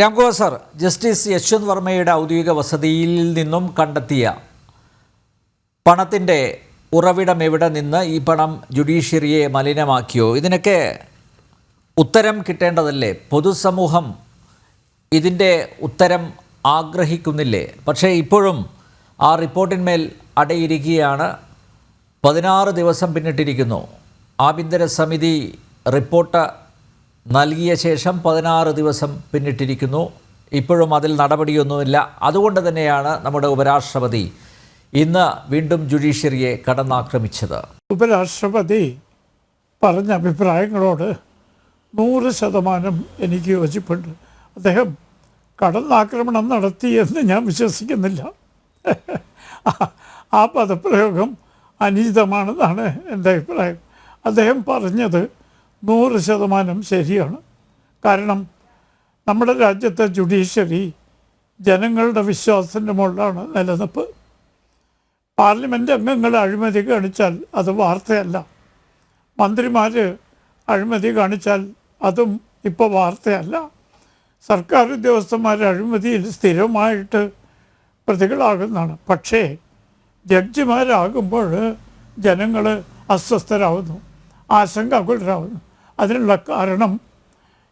Ramkumar sir, justice Yashwant വർമ്മയുടെ ഔദ്യോഗിക വസതിയിൽ നിന്നും കണ്ടെത്തിയ പണത്തിൻ്റെ ഉറവിടം എവിടെ നിന്ന് ഈ പണം ജുഡീഷ്യറിയെ മലിനമാക്കിയോ? ഇതിനൊക്കെ ഉത്തരം കിട്ടേണ്ടതല്ലേ? പൊതുസമൂഹം ഇതിൻ്റെ ഉത്തരം ആഗ്രഹിക്കുന്നില്ലേ? പക്ഷേ ഇപ്പോഴും ആ റിപ്പോർട്ടിന്മേൽ അടയിരിക്കുകയാണ്. 16 ദിവസം പിന്നിട്ടിരിക്കുന്നു. ആഭ്യന്തര സമിതി റിപ്പോർട്ട് നൽകിയ ശേഷം 16 ദിവസം പിന്നിട്ടിരിക്കുന്നു. ഇപ്പോഴും അതിൽ നടപടിയൊന്നുമില്ല. അതുകൊണ്ട് തന്നെയാണ് നമ്മുടെ ഉപരാഷ്ട്രപതി ഇന്ന് വീണ്ടും ജുഡീഷ്യറിയെ കടന്നാക്രമിച്ചത്. ഉപരാഷ്ട്രപതി പറഞ്ഞ അഭിപ്രായങ്ങളോട് 100% എനിക്ക് യോജിപ്പുണ്ട്. അദ്ദേഹം കടന്നാക്രമണം നടത്തിയെന്ന് ഞാൻ വിശ്വസിക്കുന്നില്ല. ആ പദപ്രയോഗം അനുചിതമാണെന്നാണ് എൻ്റെ അഭിപ്രായം. അദ്ദേഹം പറഞ്ഞത് 100% ശരിയാണ്. കാരണം നമ്മുടെ രാജ്യത്തെ ജുഡീഷ്യറി ജനങ്ങളുടെ വിശ്വാസത്തിൻ്റെ മുകളിലാണ് നിലനിൽപ്പ്. പാർലമെൻറ്റ് അംഗങ്ങൾ അഴിമതി കാണിച്ചാൽ അത് വാർത്തയല്ല. മന്ത്രിമാർ അഴിമതി കാണിച്ചാൽ അതും ഇപ്പോൾ വാർത്തയല്ല. സർക്കാർ ഉദ്യോഗസ്ഥന്മാർ അഴിമതിയിൽ സ്ഥിരമായിട്ട് പ്രതികളാകുന്നതാണ്. പക്ഷേ ജഡ്ജിമാരാകുമ്പോൾ ജനങ്ങൾ അസ്വസ്ഥരാകുന്നു, ആശങ്കാകുലരാകുന്നു. അതിനുള്ള കാരണം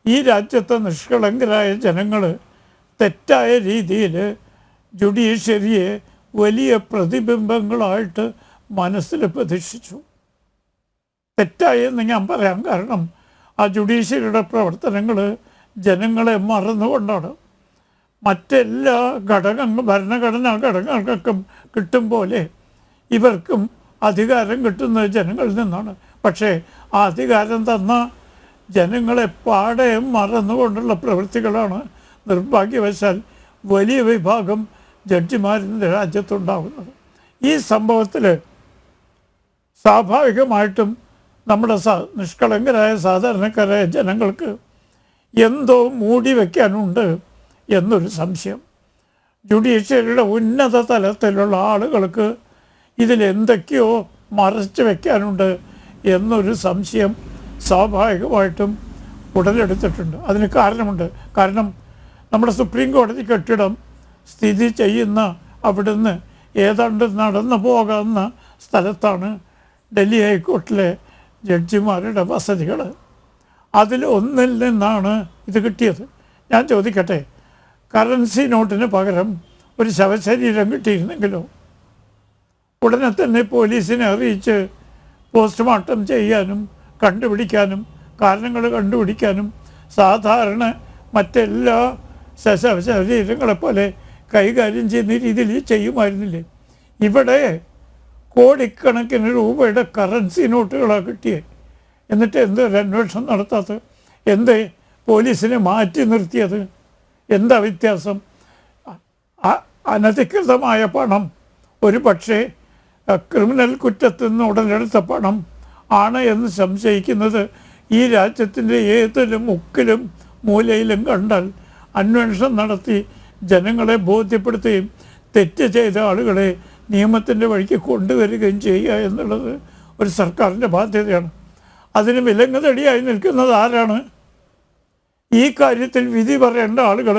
ഈ രാജ്യത്തെ നിഷ്കളങ്കരായ ജനങ്ങൾ തെറ്റായ രീതിയിൽ ജുഡീഷ്യറിയെ വലിയ പ്രതിബിംബങ്ങളായിട്ട് മനസ്സിൽ പ്രതീക്ഷിച്ചു. തെറ്റായെന്ന് ഞാൻ പറയാൻ കാരണം ആ ജുഡീഷ്യറിയുടെ പ്രവർത്തനങ്ങൾ ജനങ്ങളെ മറന്നുകൊണ്ടാണ്. മറ്റെല്ലാ ഭരണഘടനാ ഘടകങ്ങൾക്കും കിട്ടും പോലെ ഇവർക്കും അധികാരം കിട്ടുന്നത് ജനങ്ങളിൽ നിന്നാണ്. പക്ഷേ ആ അധികാരം തന്ന ജനങ്ങളെ പാടെ മറന്നുകൊണ്ടുള്ള പ്രവൃത്തികളാണ് നിർഭാഗ്യവശാൽ വലിയ വിഭാഗം ജഡ്ജിമാരിൻ്റെ രാജ്യത്തുണ്ടാകുന്നത്. ഈ സംഭവത്തിൽ സ്വാഭാവികമായിട്ടും നമ്മുടെ നിഷ്കളങ്കരായ സാധാരണക്കാരായ ജനങ്ങൾക്ക് എന്തോ മൂടി വയ്ക്കാനുണ്ട് എന്നൊരു സംശയം. ജുഡീഷ്യറിയുടെ ഉന്നത തലത്തിലുള്ള ആളുകൾക്ക് ഇതിലെന്തൊക്കെയോ മറച്ചു വയ്ക്കാനുണ്ട് എന്നൊരു സംശയം സ്വാഭാവികമായിട്ടും ഉടലെടുത്തിട്ടുണ്ട്. അതിന് കാരണമുണ്ട്. കാരണം നമ്മുടെ സുപ്രീം കോടതി കെട്ടിടം സ്ഥിതി ചെയ്യുന്ന അവിടുന്ന് ഏതാണ്ട് നടന്നു പോകാവുന്ന സ്ഥലത്താണ് ഡൽഹി ഹൈക്കോർട്ടിലെ ജഡ്ജിമാരുടെ വസതികൾ. അതിൽ ഒന്നിൽ നിന്നാണ് ഇത് കിട്ടിയത്. ഞാൻ ചോദിക്കട്ടെ, കറൻസി നോട്ടിന് പകരം ഒരു ശവശരീരം കിട്ടിയിരുന്നെങ്കിലോ? ഉടനെ തന്നെ പോലീസിനെ അറിയിച്ച് പോസ്റ്റ്മോർട്ടം ചെയ്യാനും കണ്ടുപിടിക്കാനും കാരണങ്ങൾ കണ്ടുപിടിക്കാനും സാധാരണ മറ്റെല്ലാ ശവശരീരങ്ങളെപ്പോലെ കൈകാര്യം ചെയ്യുന്ന രീതിയിൽ ചെയ്യുമായിരുന്നില്ലേ? ഇവിടെ കോടിക്കണക്കിന് രൂപയുടെ കറൻസി നോട്ടുകളാണ് കിട്ടിയത്. എന്നിട്ട് എന്തൊരു അന്വേഷണം നടത്താത്തത്? എന്തേ പോലീസിനെ മാറ്റി നിർത്തിയത്? എന്താ വ്യത്യാസം? അനധികൃതമായ പണം ഒരു പക്ഷേ ക്രിമിനൽ കുറ്റത്തിൽ നിന്ന് ഉടലെടുത്ത പണം ആണ് എന്ന് സംശയിക്കുന്നത് ഈ രാജ്യത്തിൻ്റെ ഏതൊരു മുക്കിലും മൂലയിലും കണ്ടാൽ അന്വേഷണം നടത്തി ജനങ്ങളെ ബോധ്യപ്പെടുത്തുകയും തെറ്റ് ചെയ്ത ആളുകളെ നിയമത്തിൻ്റെ വഴിക്ക് കൊണ്ടുവരികയും ചെയ്യുക എന്നുള്ളത് ഒരു സർക്കാരിൻ്റെ ബാധ്യതയാണ്. അതിന് വിലങ്ങുതടിയായി നിൽക്കുന്നത് ആരാണ്? ഈ കാര്യത്തിൽ വിധി പറയേണ്ട ആളുകൾ.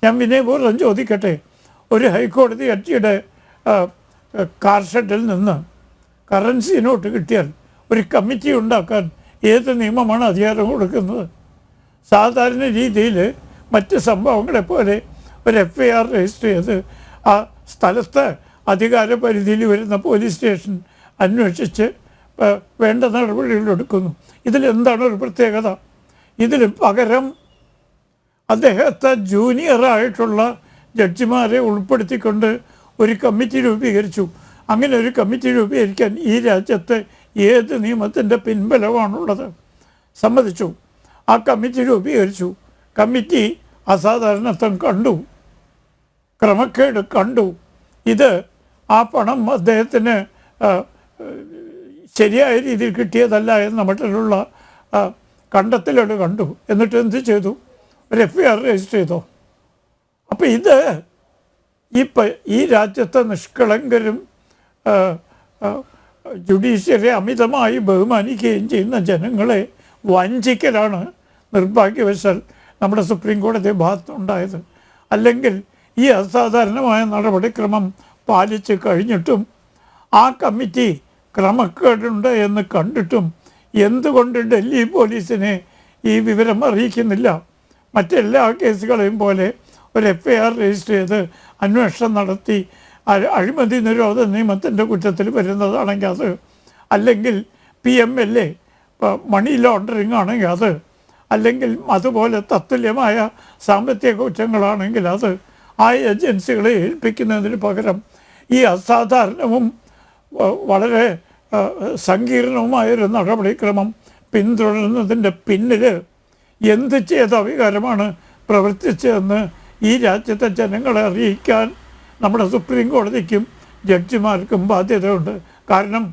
ഞാൻ വിനയപൂർവ്വം ചോദിക്കട്ടെ, ഒരു ഹൈക്കോടതി ജഡ്ജിയുടെ കാർ ഷെഡിൽ നിന്ന് കറൻസി നോട്ട് കിട്ടിയാൽ ഒരു കമ്മിറ്റി ഉണ്ടാക്കാൻ ഏത് നിയമമാണ് അധികാരം കൊടുക്കുന്നത്? സാധാരണ രീതിയിൽ മറ്റ് സംഭവങ്ങളെപ്പോലെ ഒരു FIR രജിസ്റ്റർ ചെയ്ത് ആ സ്ഥലത്ത് അധികാര പരിധിയിൽ വരുന്ന പോലീസ് സ്റ്റേഷൻ അന്വേഷിച്ച് വേണ്ട നടപടികൾ എടുക്കുന്നു. ഇതിലെന്താണ് ഒരു പ്രത്യേകത? ഇതിൽ പകരം അദ്ദേഹത്തെ ജൂനിയറായിട്ടുള്ള ജഡ്ജിമാരെ ഉൾപ്പെടുത്തിക്കൊണ്ട് ഒരു കമ്മിറ്റി രൂപീകരിച്ചു. അങ്ങനെ ഒരു കമ്മിറ്റി രൂപീകരിക്കാൻ ഈ രാജ്യത്തെ ഏത് നിയമത്തിൻ്റെ പിൻബലമാണുള്ളത്? സമ്മതിച്ചു. ആ കമ്മിറ്റി രൂപീകരിച്ചു. കമ്മിറ്റി അസാധാരണത്വം കണ്ടു, ക്രമക്കേട് കണ്ടു. ഇത് ആ പണം അദ്ദേഹത്തിന് ശരിയായ രീതിയിൽ കിട്ടിയതല്ല എന്ന മട്ടിലുള്ള കണ്ടെത്തലുകൾ കണ്ടു. എന്നിട്ട് എന്ത് ചെയ്തു? ഒരു FIR രജിസ്റ്റർ ചെയ്തോ? അപ്പോൾ ഇത് ഈ രാജ്യത്തെ നിഷ്കളങ്കരും ജുഡീഷ്യറി അമിതമായി ബഹുമാനിക്കുകയും ചെയ്യുന്ന ജനങ്ങളെ വഞ്ചിക്കലാണ് നിർഭാഗ്യവശാൽ നമ്മുടെ സുപ്രീം കോടതി ഭാഗത്തുണ്ടായത്. അല്ലെങ്കിൽ ഈ അസാധാരണമായ നടപടിക്രമം പാലിച്ച് കഴിഞ്ഞിട്ടും ആ കമ്മിറ്റി ക്രമക്കേടുണ്ട് എന്ന് കണ്ടിട്ടും എന്തുകൊണ്ട് ഡൽഹി പോലീസിനെ ഈ വിവരം അറിയിക്കുന്നില്ല? മറ്റെല്ലാ കേസുകളെയും പോലെ ഒരു FIR രജിസ്റ്റർ ചെയ്ത് അന്വേഷണം നടത്തി അഴിമതി നിരോധന നിയമത്തിൻ്റെ കുറ്റത്തിൽ വരുന്നതാണെങ്കിൽ അത്, അല്ലെങ്കിൽ PMLA മണി ലോണ്ടറിങ് ആണെങ്കിൽ അത്, അല്ലെങ്കിൽ അതുപോലെ തത്തുല്യമായ സാമ്പത്തിക കുറ്റങ്ങളാണെങ്കിൽ അത് ആ ഏജൻസികളെ ഏൽപ്പിക്കുന്നതിന് പകരം ഈ അസാധാരണവും വളരെ സങ്കീർണവുമായൊരു നടപടിക്രമം പിന്തുടരുന്നതിൻ്റെ പിന്നിൽ എന്ത് ചെയ്ത അവികാരമാണ് പ്രവർത്തിച്ചതെന്ന് ഈ രാജ്യത്തെ ജനങ്ങളെ അറിയിക്കാൻ നമ്മുടെ സുപ്രീം കോടതിക്കും ജഡ്ജിമാർക്കും ബാധ്യതയുണ്ട്. കാരണം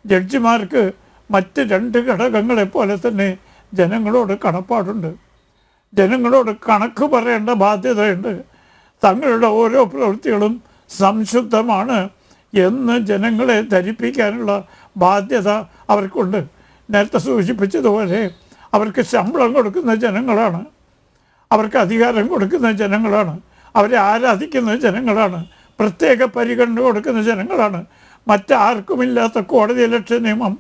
ജഡ്ജിമാർക്ക് മറ്റ് 2 ഘടകങ്ങളെപ്പോലെ തന്നെ ജനങ്ങളോട് കടപ്പാടുണ്ട്, ജനങ്ങളോട് കണക്ക് പറയേണ്ട ബാധ്യതയുണ്ട്. തങ്ങളുടെ ഓരോ പ്രവൃത്തികളും സംശുദ്ധമാണ് എന്ന് ജനങ്ങളെ ധരിപ്പിക്കാനുള്ള ബാധ്യത അവർക്കുണ്ട്. നേരത്തെ സൂചിപ്പിച്ചതുപോലെ അവർക്ക് ശമ്പളം കൊടുക്കുന്ന ജനങ്ങളാണ്, അവർക്ക് അധികാരം കൊടുക്കുന്ന ജനങ്ങളാണ്, അവരെ ആരാധിക്കുന്ന ജനങ്ങളാണ്, പ്രത്യേക പരിഗണന കൊടുക്കുന്ന ജനങ്ങളാണ്. മറ്റാർക്കുമില്ലാത്ത കോടതിയലക്ഷ്യ നിയമം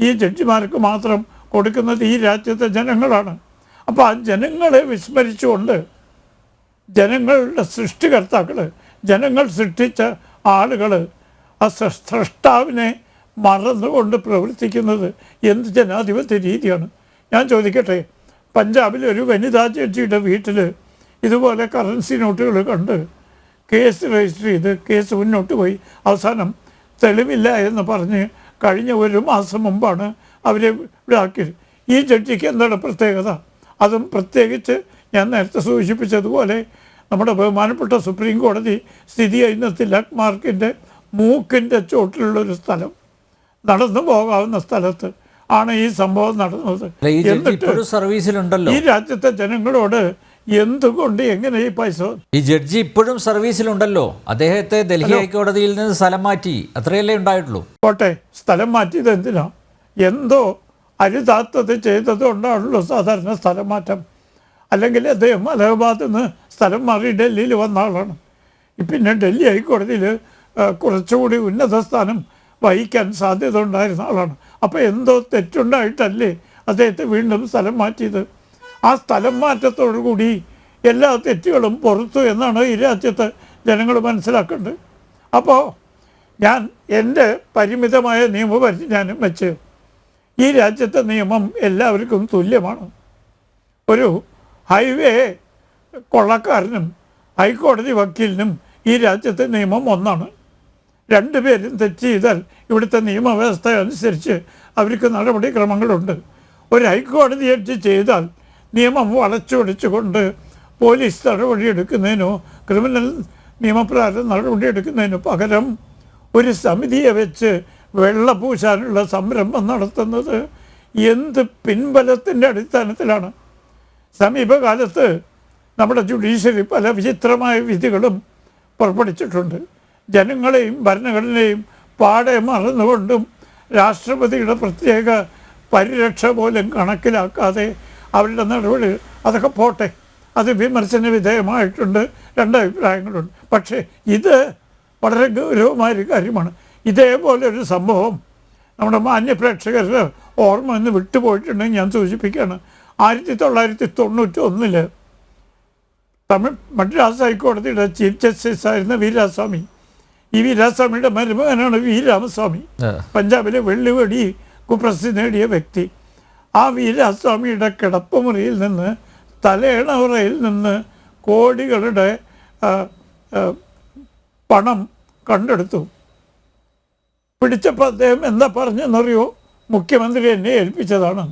ഈ ജഡ്ജിമാർക്ക് മാത്രം കൊടുക്കുന്നത് ഈ രാജ്യത്തെ ജനങ്ങളാണ്. അപ്പോൾ ആ ജനങ്ങളെ വിസ്മരിച്ചുകൊണ്ട് ജനങ്ങളുടെ സൃഷ്ടികർത്താക്കൾ, ജനങ്ങൾ സൃഷ്ടിച്ച ആളുകൾ ആ സൃഷ്ടാവിനെ മറന്നുകൊണ്ട് പ്രവർത്തിക്കുന്നത് എന്ത് ജനാധിപത്യ രീതിയാണ്? ഞാൻ ചോദിക്കട്ടെ, പഞ്ചാബിലെ ഒരു വനിതാ ജഡ്ജിയുടെ വീട്ടിൽ ഇതുപോലെ കറൻസി നോട്ടുകൾ കണ്ട് കേസ് രജിസ്റ്റർ ചെയ്ത് കേസ് മുന്നോട്ട് പോയി. അവസാനം തെളിവില്ല എന്ന് പറഞ്ഞ് കഴിഞ്ഞ 1 മാസം മുമ്പാണ് അവരെ ഇതാക്കിയത്. ഈ ജഡ്ജിക്ക് എന്താണ് പ്രത്യേകത? അതും പ്രത്യേകിച്ച് ഞാൻ നേരത്തെ സൂചിപ്പിച്ചതുപോലെ നമ്മുടെ ബഹുമാനപ്പെട്ട സുപ്രീം കോടതി സ്ഥിതി ചെയ്യുന്ന തിലക് മാർക്കിൻ്റെ മൂക്കിൻ്റെ ചോട്ടിലുള്ളൊരു സ്ഥലം, നടന്നു പോകാവുന്ന സ്ഥലത്ത് ആണ് ഈ സംഭവം നടന്നത്. സർവീസിലുണ്ടല്ലോ. ഈ രാജ്യത്തെ ജനങ്ങളോട് എന്തുകൊണ്ട് എങ്ങനെ ഈ പൈസ? ഈ ജഡ്ജി ഇപ്പോഴും സർവീസിലുണ്ടല്ലോ. അദ്ദേഹത്തെ ഡൽഹി ഹൈക്കോടതിയിൽ നിന്ന് സ്ഥലം മാറ്റി, അത്രയല്ലേ ഉണ്ടായിട്ടുള്ളൂ. പോട്ടെ, സ്ഥലം മാറ്റിയത് എന്തിനാ? എന്തോ അരുതാത്തത് ചെയ്തത് കൊണ്ടാണല്ലോ സാധാരണ സ്ഥലം മാറ്റം. അല്ലെങ്കിൽ അദ്ദേഹം അലഹബാദിൽ നിന്ന് സ്ഥലം മാറി ഡൽഹിയിൽ വന്ന ആളാണ്. പിന്നെ ഡൽഹി ഹൈക്കോടതിയിൽ കുറച്ചുകൂടി ഉന്നത സ്ഥാനം വഹിക്കാൻ സാധ്യത ഉണ്ടായിരുന്ന ആളാണ്. അപ്പോൾ എന്തോ തെറ്റുണ്ടായിട്ടല്ലേ അദ്ദേഹത്തെ വീണ്ടും സ്ഥലം മാറ്റിയത്? ആ സ്ഥലം മാറ്റത്തോടുകൂടി എല്ലാ തെറ്റുകളും പുറത്തു എന്നാണ് ഈ രാജ്യത്തെ ജനങ്ങൾ മനസ്സിലാക്കേണ്ടത്. അപ്പോൾ ഞാൻ എൻ്റെ പരിമിതമായ നിയമപരിജ്ഞാനം വെച്ച് ഈ രാജ്യത്തെ നിയമം എല്ലാവർക്കും തുല്യമാണ്. ഒരു ഹൈവേ കൊള്ളക്കാരനും ഹൈക്കോടതി വക്കീലിനും ഈ രാജ്യത്തെ നിയമം ഒന്നാണ്. 2 പേരും തെറ്റ് ചെയ്താൽ ഇവിടുത്തെ നിയമവ്യവസ്ഥ അനുസരിച്ച് അവർക്ക് നടപടിക്രമങ്ങളുണ്ട്. ഒരു ഹൈക്കോടതി ജഡ്ജി ചെയ്താൽ നിയമം വളച്ചൊടിച്ചുകൊണ്ട് പോലീസ് നടപടിയെടുക്കുന്നതിനോ ക്രിമിനൽ നിയമപ്രകാരം നടപടിയെടുക്കുന്നതിനോ പകരം ഒരു സമിതിയെ വെച്ച് വെള്ളപൂശാനുള്ള സംരംഭം നടത്തുന്നത് എന്ത് പിൻബലത്തിൻ്റെ അടിസ്ഥാനത്തിലാണ്? സമീപകാലത്ത് നമ്മുടെ ജുഡീഷ്യറി പല വിചിത്രമായ വിധികളും പുറപ്പെടുവിച്ചിട്ടുണ്ട്. ജനങ്ങളെയും ഭരണഘടനയും പാടെ മറന്നുകൊണ്ടും രാഷ്ട്രപതിയുടെ പ്രത്യേക പരിരക്ഷ പോലും കണക്കിലാക്കാതെ അവരുടെ നടപടി, അതൊക്കെ പോട്ടെ, അത് വിമർശന വിധേയമായിട്ടുണ്ട്, 2 അഭിപ്രായങ്ങളുണ്ട്. പക്ഷേ ഇത് വളരെ ഗൗരവമായൊരു കാര്യമാണ്. ഇതേപോലൊരു സംഭവം നമ്മുടെ മാന്യപ്രേക്ഷകരുടെ ഓർമ്മ ഒന്ന് വിട്ടുപോയിട്ടുണ്ടെങ്കിൽ ഞാൻ സൂചിപ്പിക്കുകയാണ്. 1991 തമിഴ് മദ്രാസ് ഹൈക്കോടതിയുടെ ചീഫ് ജസ്റ്റിസ് ആയിരുന്ന വീരാസ്വാമി, ഈ വീരാസ്വാമിയുടെ മരുമകനാണ് വി രാമസ്വാമി, പഞ്ചാബിലെ വെള്ളിവടി കുപ്രസിദ്ധി നേടിയ വ്യക്തി. ആ വീരാസ്വാമിയുടെ കിടപ്പുമുറിയിൽ നിന്ന്, തലയണവറയിൽ നിന്ന് കോടികളുടെ പണം കണ്ടെടുത്തു. പിടിച്ചപ്പോൾ അദ്ദേഹം എന്താ പറഞ്ഞെന്നറിയോ? മുഖ്യമന്ത്രി എന്നെ ഏൽപ്പിച്ചതാണ്.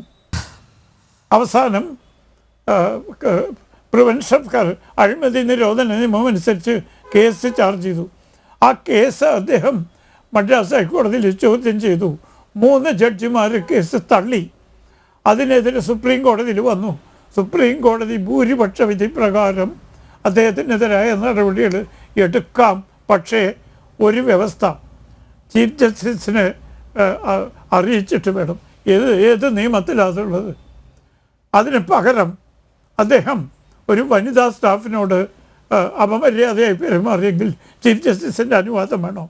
അവസാനം പ്രിവെൻഷൻ ഓഫ് അഴിമതി നിരോധന നിയമം അനുസരിച്ച് കേസ് ചാർജ് ചെയ്തു. ആ കേസ് അദ്ദേഹം മദ്രാസ് ഹൈക്കോടതിയിൽ ചോദ്യം ചെയ്തു. 3 ജഡ്ജിമാർ കേസ് തള്ളി. അതിനെതിരെ സുപ്രീം കോടതിയിൽ വന്നു. സുപ്രീം കോടതി ഭൂരിപക്ഷ വിധി പ്രകാരം അദ്ദേഹത്തിനെതിരായ നടപടികൾ എടുക്കാം. പക്ഷേ ഒരു വ്യവസ്ഥ, ചീഫ് ജസ്റ്റിസിനെ അറിയിച്ചിട്ട് വേണം. ഏത് നിയമത്തിലാണ് അതുള്ളത്? അതിന് പകരം അദ്ദേഹം ഒരു വനിതാ സ്റ്റാഫിനോട് അപമര്യാദയായി പെരുമാറിയെങ്കിൽ ചീഫ് ജസ്റ്റിസിൻ്റെ അനുവാദം വേണോ?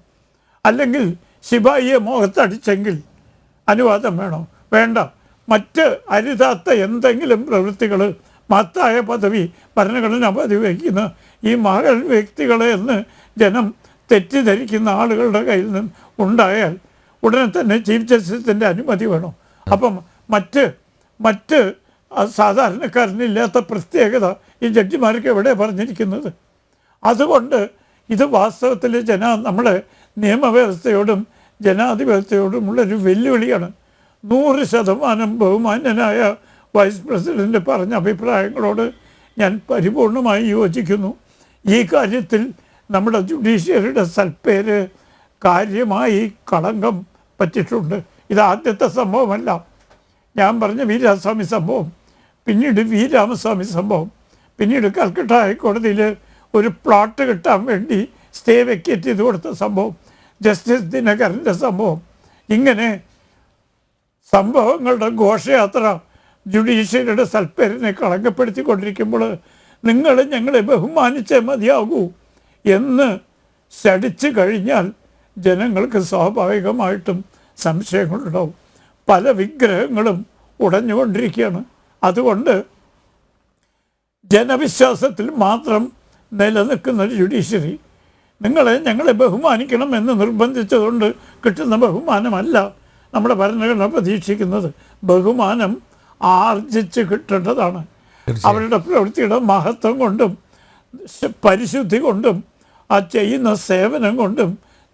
അല്ലെങ്കിൽ ശിപായിയെ മുഖത്തടിച്ചെങ്കിൽ അനുവാദം വേണോ? വേണ്ട. മറ്റ് അരുതാത്ത എന്തെങ്കിലും പ്രവൃത്തികൾ മഹത്തായ പദവി, ഭരണഘടനാ പദവി വയ്ക്കുന്ന ഈ മകൾ വ്യക്തികളെ എന്ന് ജനം തെറ്റിദ്ധരിക്കുന്ന ആളുകളുടെ കയ്യിൽ നിന്ന് ഉണ്ടായാൽ ഉടനെ തന്നെ ചീഫ് ജസ്റ്റിസിൻ്റെ അനുമതി വേണം. അപ്പം മറ്റ് സാധാരണക്കാരനില്ലാത്ത പ്രത്യേകത ഈ ജഡ്ജിമാർക്ക് എവിടെ പറഞ്ഞിരിക്കുന്നത്? അതുകൊണ്ട് ഇത് വാസ്തവത്തിൽ നമ്മുടെ നിയമവ്യവസ്ഥയോടും ജനാധിപത്യത്തോടുമുള്ളൊരു വെല്ലുവിളിയാണ്. 100% ബഹുമാന്യനായ വൈസ് പ്രസിഡന്റ് പറഞ്ഞ അഭിപ്രായങ്ങളോട് ഞാൻ പരിപൂർണമായി യോജിക്കുന്നു. ഈ കാര്യത്തിൽ നമ്മുടെ ജുഡീഷ്യറിയുടെ സൽപ്പേര് കാര്യമായി കളങ്കം പറ്റിയിട്ടുണ്ട്. ഇത് ആദ്യത്തെ സംഭവമല്ല. ഞാൻ പറഞ്ഞ വീരാസ്വാമി സംഭവം, പിന്നീട് വി രാമസ്വാമി സംഭവം, പിന്നീട് കൽക്കട്ട ഹൈക്കോടതിയിൽ ഒരു പ്ലോട്ട് കിട്ടാൻ വേണ്ടി സ്റ്റേ വെക്കേറ്റ് ചെയ്ത് കൊടുത്ത സംഭവം, ജസ്റ്റിസ് ദിനകരൻ്റെ സംഭവം. ഇങ്ങനെ സംഭവങ്ങളുടെ ഘോഷയാത്ര ജുഡീഷ്യറിയുടെ സൽപ്പേരിനെ കളങ്കപ്പെടുത്തിക്കൊണ്ടിരിക്കുമ്പോൾ നിങ്ങൾ ഞങ്ങളെ ബഹുമാനിച്ചേ മതിയാകൂ എന്ന് ശടിച്ചു കഴിഞ്ഞാൽ ജനങ്ങൾക്ക് സ്വാഭാവികമായിട്ടും സംശയങ്ങളുണ്ടാവും. പല വിഗ്രഹങ്ങളും ഉടഞ്ഞുകൊണ്ടിരിക്കുകയാണ്. അതുകൊണ്ട് ജനവിശ്വാസത്തിൽ മാത്രം നിലനിൽക്കുന്ന ജുഡീഷ്യറി ഞങ്ങളെ ബഹുമാനിക്കണം എന്ന് നിർബന്ധിച്ചതുകൊണ്ട് കിട്ടുന്ന ബഹുമാനമല്ല നമ്മുടെ ഭരണഘടന പ്രതീക്ഷിക്കുന്നത്. ബഹുമാനം ആർജിച്ച് കിട്ടേണ്ടതാണ്. അവരുടെ പ്രവൃത്തിയുടെ മഹത്വം കൊണ്ടും പരിശുദ്ധി കൊണ്ടും ആ ചെയ്യുന്ന സേവനം കൊണ്ടും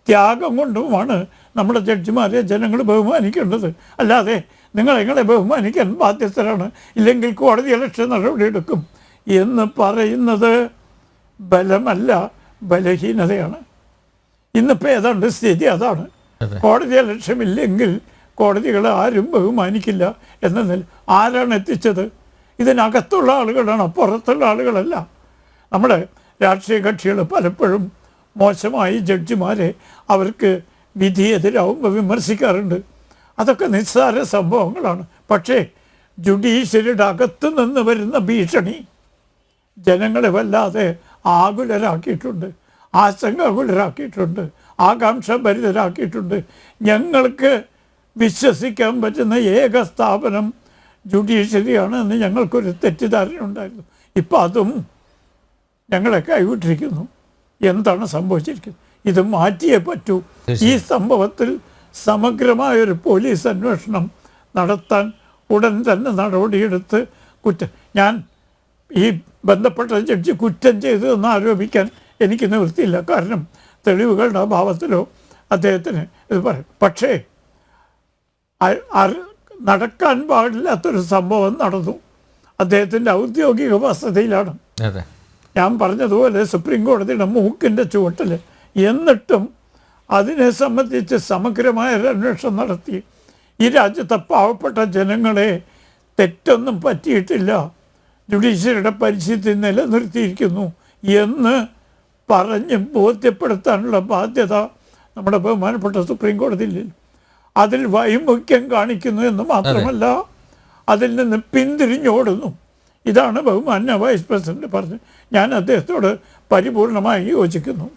ത്യാഗം കൊണ്ടുമാണ് നമ്മുടെ ജഡ്ജിമാരെ ജനങ്ങൾ ബഹുമാനിക്കേണ്ടത്. അല്ലാതെ നിങ്ങളെ ബഹുമാനിക്കാൻ ബാധ്യസ്ഥരാണ്, ഇല്ലെങ്കിൽ കോടതി ഇലക്ഷൻ നടപടിയെടുക്കും എന്ന് പറയുന്നത് ബലമല്ല, ബലഹീനതയാണ്. ഇന്നിപ്പോൾ ഏതാണ്ട് സ്ഥിതി അതാണ്. കോടതി ലക്ഷ്യമില്ലെങ്കിൽ കോടതികളെ ആരും ബഹുമാനിക്കില്ല എന്ന ആരാണ് എത്തിച്ചത്? ഇതിനകത്തുള്ള ആളുകളാണ്, പുറത്തുള്ള ആളുകളല്ല. നമ്മുടെ രാഷ്ട്രീയ കക്ഷികൾ പലപ്പോഴും മോശമായി ജഡ്ജിമാരെ അവർക്ക് വിധി എതിരാവുമ്പോൾ വിമർശിക്കാറുണ്ട്. അതൊക്കെ നിസ്സാര സംഭവങ്ങളാണ്. പക്ഷേ ജുഡീഷ്യറിയുടെ അകത്ത് നിന്ന് വരുന്ന ഭീഷണി ജനങ്ങളെ വല്ലാതെ ആകുലരാക്കിയിട്ടുണ്ട്, ആശങ്കാകുലരാക്കിയിട്ടുണ്ട്, ആകാംക്ഷഭരിതരാക്കിയിട്ടുണ്ട്. ഞങ്ങൾക്ക് വിശ്വസിക്കാൻ പറ്റുന്ന ഏക സ്ഥാപനം ജുഡീഷ്യറിയാണ് എന്ന് ഞങ്ങൾക്കൊരു തെറ്റിദ്ധാരണ ഉണ്ടായിരുന്നു. ഇപ്പം അതും ഞങ്ങളെ കൈവിട്ടിരിക്കുന്നു. എന്താണ് സംഭവിച്ചിരിക്കുന്നത്? ഇത് മാറ്റിയേ പറ്റൂ. ഈ സംഭവത്തിൽ സമഗ്രമായൊരു പോലീസ് അന്വേഷണം നടത്താൻ ഉടൻ തന്നെ നടപടിയെടുത്ത് ഞാൻ ഈ ബന്ധപ്പെട്ട ജഡ്ജി കുറ്റം ചെയ്തു എന്ന് ആരോപിക്കാൻ എനിക്ക് നിവൃത്തിയില്ല. കാരണം തെളിവുകളുടെ അഭാവത്തിലോ അദ്ദേഹത്തിന് ഇത് പറയും. പക്ഷേ നടക്കാൻ പാടില്ലാത്തൊരു സംഭവം നടന്നു. അദ്ദേഹത്തിൻ്റെ ഔദ്യോഗിക വസതിയിലാണ്. ഞാൻ പറഞ്ഞതുപോലെ സുപ്രീം കോടതിയുടെ മൂക്കിൻ്റെ ചുവട്ടിൽ. എന്നിട്ടും അതിനെ സംബന്ധിച്ച് സമഗ്രമായ ഒരു അന്വേഷണം നടത്തി ഈ രാജ്യത്തെ പാവപ്പെട്ട ജനങ്ങളെ തെറ്റൊന്നും പറ്റിയിട്ടില്ല, ജുഡീഷ്യറിയുടെ പരിസ്ഥിതി നിലനിർത്തിയിരിക്കുന്നു എന്ന് പറഞ്ഞ് ബോധ്യപ്പെടുത്താനുള്ള ബാധ്യത നമ്മുടെ ബഹുമാനപ്പെട്ട സുപ്രീം കോടതിയിൽ. അതിൽ വൈമുഖ്യം കാണിക്കുന്നു എന്ന് മാത്രമല്ല, അതിൽ നിന്ന് പിന്തിരിഞ്ഞോടുന്നു. ഇതാണ് ബഹുമാന്യ വൈസ് പ്രസിഡന്റ് പറഞ്ഞത്. ഞാൻ അദ്ദേഹത്തോട് പരിപൂർണമായി യോജിക്കുന്നു.